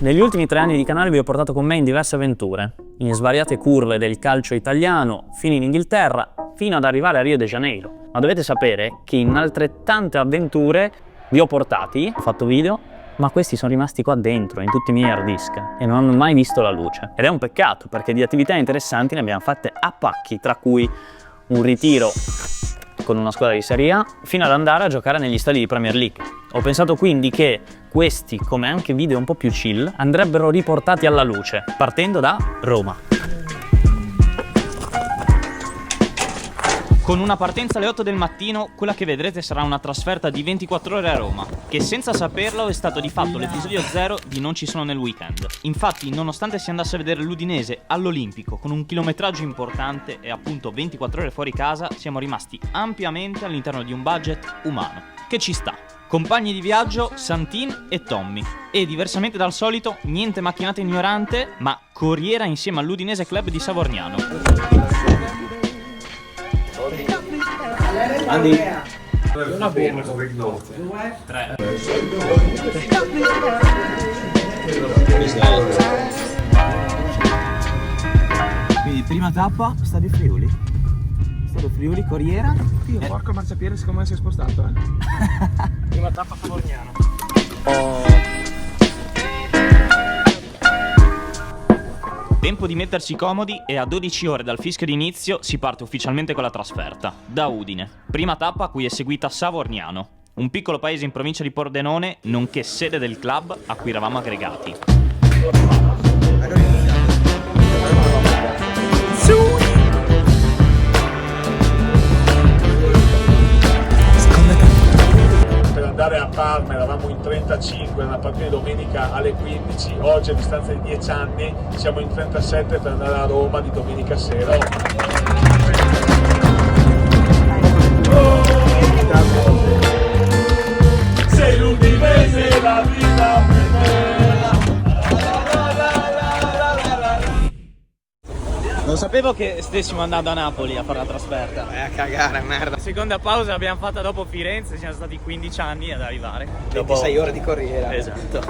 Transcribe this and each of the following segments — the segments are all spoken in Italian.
Negli ultimi 3 anni di canale vi ho portato con me in diverse avventure, in svariate curve del calcio italiano, fino in Inghilterra, fino ad arrivare a Rio de Janeiro. Ma dovete sapere che in altrettante avventure vi ho portati, ho fatto video, ma questi sono rimasti qua dentro, in tutti i miei hard disk, e non hanno mai visto la luce. Ed è un peccato, perché di attività interessanti ne abbiamo fatte a pacchi, tra cui un ritiro con una squadra di Serie A, fino ad andare a giocare negli stadi di Premier League. Ho pensato quindi che questi, come anche video un po' più chill, andrebbero riportati alla luce, partendo da Roma. Con una partenza alle 8 del mattino, quella che vedrete sarà una trasferta di 24 ore a Roma, che senza saperlo è stato di fatto l'episodio 0 di Non ci sono nel weekend. Infatti, nonostante si andasse a vedere l'Udinese all'Olimpico con un chilometraggio importante e appunto 24 ore fuori casa, siamo rimasti ampiamente all'interno di un budget umano, che ci sta. Compagni di viaggio Santin e Tommy. E diversamente dal solito, niente macchinata ignorante, ma corriera insieme all'Udinese Club di Savorniano. Andy. Una bella. 3. Quindi prima tappa, Stadio Friuli. Stadio Friuli, corriera. Porco marciapiede, secondo me si è spostato, Prima tappa Savorniano. Tempo di metterci comodi e a 12 ore dal fischio d'inizio si parte ufficialmente con la trasferta, da Udine. Prima tappa a cui è seguita Savorniano, un piccolo paese in provincia di Pordenone, nonché sede del club a cui eravamo aggregati. Andare a Parma eravamo in 35 nella partita di domenica alle 15, oggi a distanza di 10 anni siamo in 37 per andare a Roma di domenica sera. Sei l'Udinese, la vita per me. Non sapevo che stessimo andando a Napoli a fare la trasferta. Vai a cagare, merda. La seconda pausa l'abbiamo fatta dopo Firenze, siamo stati 15 anni ad arrivare. 26 ore di corriera. Esatto.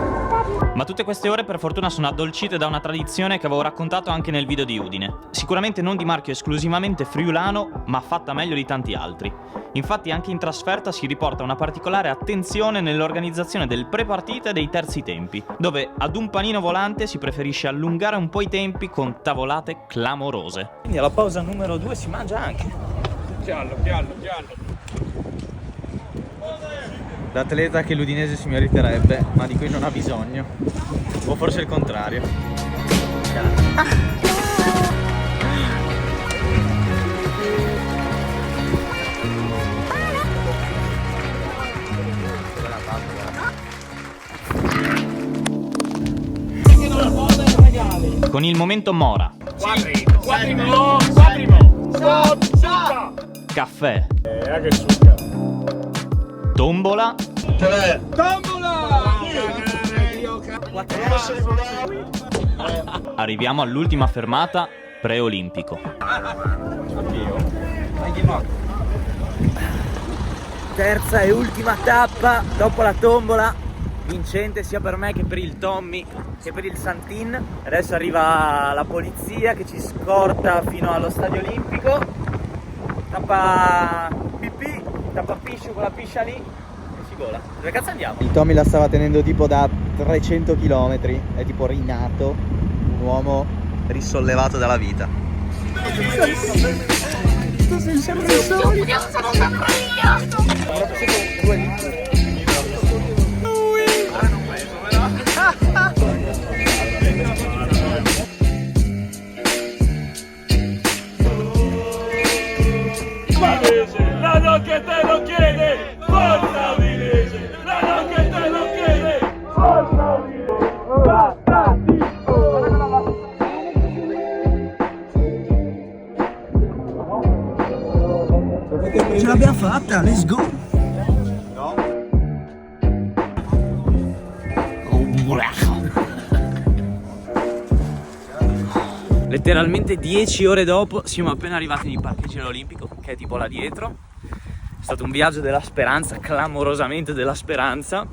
Ma tutte queste ore per fortuna sono addolcite da una tradizione che avevo raccontato anche nel video di Udine. Sicuramente non di marchio esclusivamente friulano, ma fatta meglio di tanti altri. Infatti anche in trasferta si riporta una particolare attenzione nell'organizzazione del pre-partita e dei terzi tempi, dove ad un panino volante si preferisce allungare un po' i tempi con tavolate clamorose. Quindi alla pausa numero 2 si mangia anche. Giallo, giallo, giallo. L'atleta che l'Udinese si meriterebbe, ma di cui non ha bisogno. O forse il contrario. Con il momento Mora. Quadrimo. Caffè. Che succa. Tombola. Arriviamo all'ultima fermata preolimpico. Terza e ultima tappa dopo la tombola, vincente sia per me che per il Tommy che per il Santin. Adesso arriva la polizia che ci scorta fino allo Stadio Olimpico. Tappa pipì, tappa piscio con la piscia lì e si vola. Dove cazzo andiamo? Il Tommy la stava tenendo tipo da 300 km, è tipo rinato, un uomo risollevato dalla vita. La no che te lo chiede, forza Udinese, la no che te lo chiede, forza Udinese. Ce l'abbiamo fatta, let's go! No? Letteralmente 10 ore dopo siamo appena arrivati nei parcheggi dell'Olimpico, che è tipo là dietro. È stato un viaggio della speranza, clamorosamente della speranza.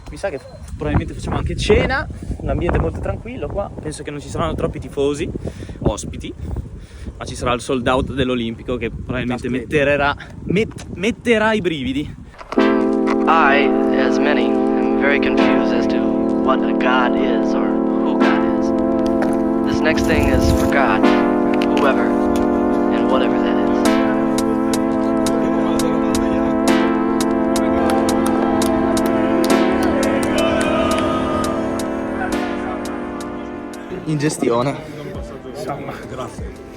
Mi sa che probabilmente facciamo anche cena. Un ambiente molto tranquillo qua, penso che non ci saranno troppi tifosi, ospiti, ma ci sarà il sold out dell'Olimpico che probabilmente metterà i brividi. I, as many, am very confused as to what a God is or who God is. This next thing is for God, whoever and whatever that is. In gestione. Insomma, grazie.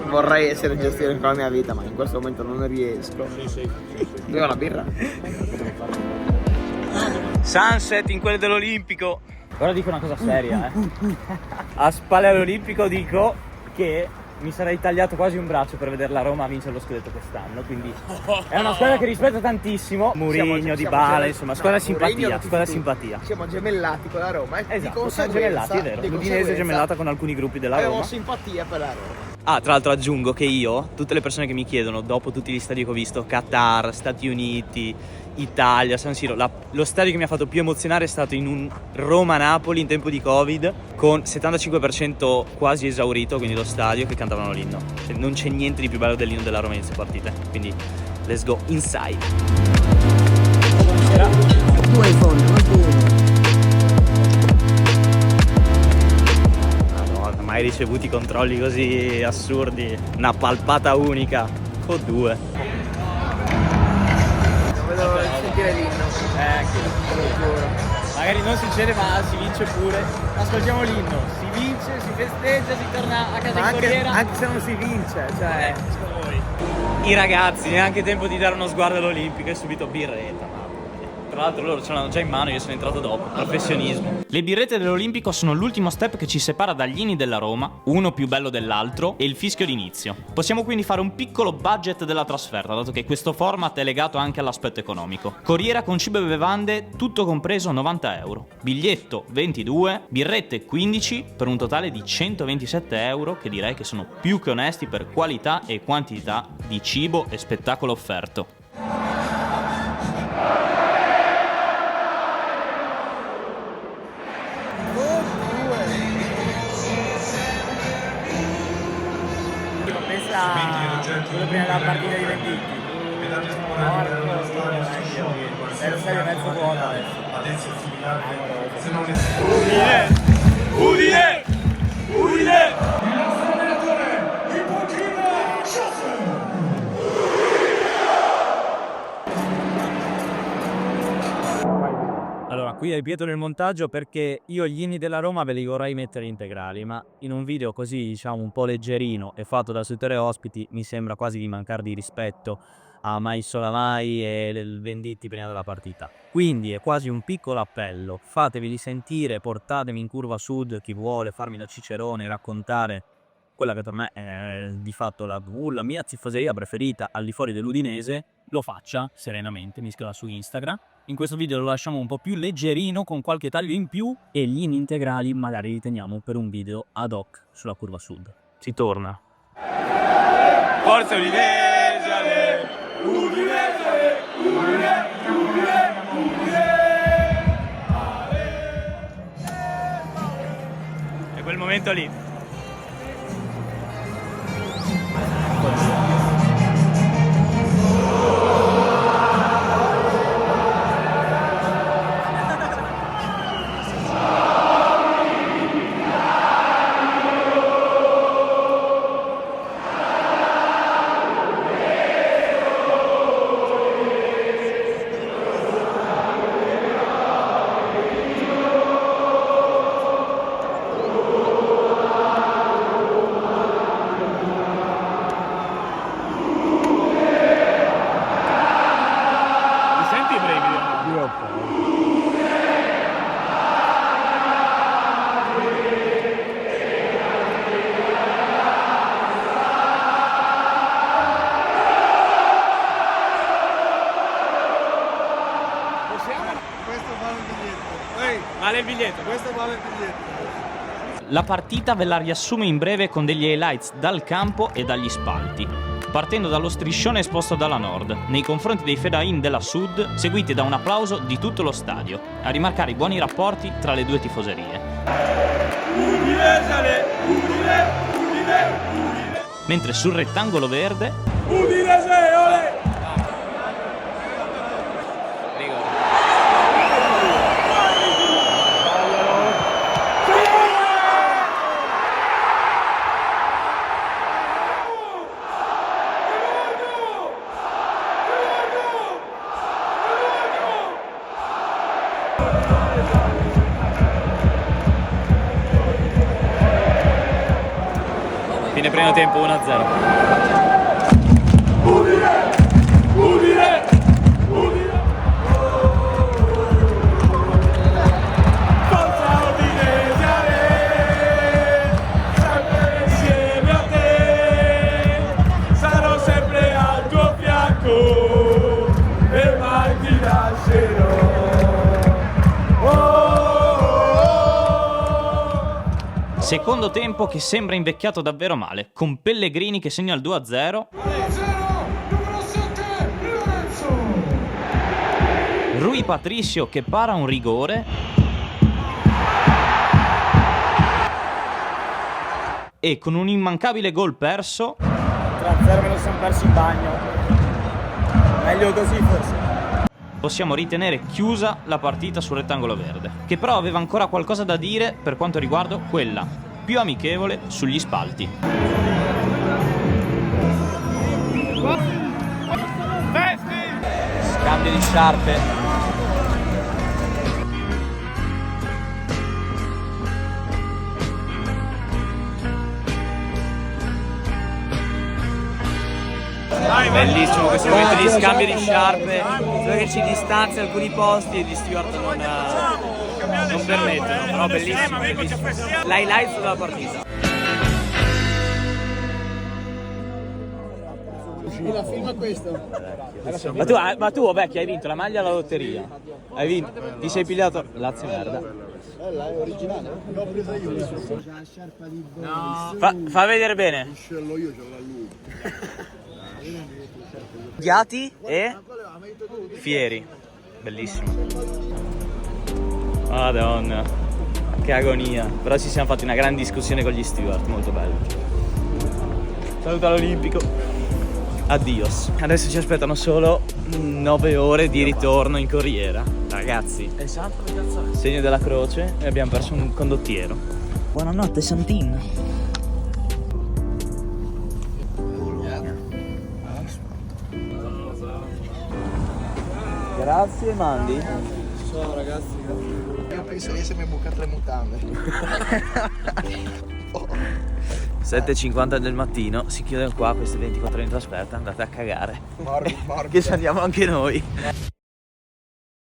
Vorrei essere in gestione con la mia vita, ma in questo momento non riesco. Dove va la birra? Sunset in quelle dell'Olimpico. Ora dico una cosa seria, a spalle all'Olimpico dico che mi sarei tagliato quasi un braccio per vedere la Roma vincere lo scudetto quest'anno, quindi è una squadra che rispetto tantissimo. Mourinho, Dybala, insomma, squadra simpatia. Siamo gemellati con la Roma, Esatto, siamo gemellati, è vero. L'Udinese è gemellata con alcuni gruppi della Roma. Avevo simpatia per la Roma. Ah, tra l'altro aggiungo che io, tutte le persone che mi chiedono, dopo tutti gli stadi che ho visto, Qatar, Stati Uniti, Italia, San Siro, lo stadio che mi ha fatto più emozionare è stato in un Roma-Napoli in tempo di Covid, con 75% quasi esaurito, quindi lo stadio, che cantavano l'inno. Non c'è niente di più bello dell'inno della Roma in queste partite, quindi let's go inside. Tu hai fondo, non tu. Mai ricevuti controlli così assurdi, una palpata unica o due. Non vedo sentire l'inno. Magari non succede ma si vince pure. Ascoltiamo l'inno, si vince, si festeggia, si torna a casa in Corriera. Anche se non si vince, cioè. I ragazzi, neanche tempo di dare uno sguardo all'Olimpico e subito birretta. Tra l'altro loro ce l'hanno già in mano, io sono entrato dopo. Professionismo. Le birrette dell'Olimpico sono l'ultimo step che ci separa dagli inni della Roma, uno più bello dell'altro, e il fischio d'inizio. Possiamo quindi fare un piccolo budget della trasferta, dato che questo format è legato anche all'aspetto economico. Corriera con cibo e bevande, tutto compreso 90 euro. Biglietto 22, birrette 15, per un totale di 127 euro, che direi che sono più che onesti per qualità e quantità di cibo e spettacolo offerto. Quello prima della partita di Venditti. È lo stadio mezzo vuoto adesso. Udine! Allora, qui ripeto nel montaggio perché io gli inni della Roma ve li vorrei mettere integrali, ma in un video così, diciamo, un po' leggerino e fatto da Sui Tre Ospiti mi sembra quasi di mancare di rispetto a Mai Solamai e il Venditti prima della partita. Quindi è quasi un piccolo appello, fateveli sentire, portatemi in curva sud chi vuole farmi da cicerone, raccontare quella che per me è di fatto la mia tifoseria preferita al di fuori dell'Udinese, lo faccia serenamente, mi scriva su Instagram. In questo video lo lasciamo un po' più leggerino con qualche taglio in più e gli inni integrali magari li teniamo per un video ad hoc sulla curva sud. Si torna. Forza Udinese! È quel momento lì. Vale il biglietto. Questo vale il biglietto. La partita ve la riassumo in breve con degli highlights dal campo e dagli spalti. partendo dallo striscione esposto dalla nord, nei confronti dei Fedayeen della sud, seguiti da un applauso di tutto lo stadio, a rimarcare i buoni rapporti tra le due tifoserie. Mentre sul rettangolo verde fine primo tempo 1-0. Secondo tempo che sembra invecchiato davvero male, con Pellegrini che segna il 2-0, Rui Patricio che para un rigore e con un immancabile gol perso 3-0 me lo siamo persi in bagno. Meglio così forse. possiamo ritenere chiusa la partita sul rettangolo verde, che però aveva ancora qualcosa da dire per quanto riguarda quella più amichevole sugli spalti. Scambio di sciarpe. Bellissimo questo momento di scambio di sciarpe, solo che ci distanzia alcuni posti e gli steward non permettono, però bellissimo, bellissimo. L'highlight della partita. La firma questo. Ma tu vecchio hai vinto la maglia alla lotteria. Hai vinto, ti sei pigliato Lazio merda. Bella, è originale. L'ho presa io. La sciarpa di Boris. Fa vedere bene. Scello io, ce l'ha lui. Ghiati e fieri. Bellissimo. Madonna, che agonia. Però ci siamo fatti una gran discussione con gli steward, molto bello. Saluto all'Olimpico. Addios. Adesso ci aspettano solo 9 ore di ritorno in corriera. Ragazzi, esatto, segno della croce e abbiamo perso un condottiero. Buonanotte Santin. Grazie Mandy. Ciao ragazzi. Io penso di essermi bucato le mutande. 7:50 del mattino, si chiude qua queste 24 ore in trasferta, andate a cagare. Morbido. Che ci andiamo anche noi.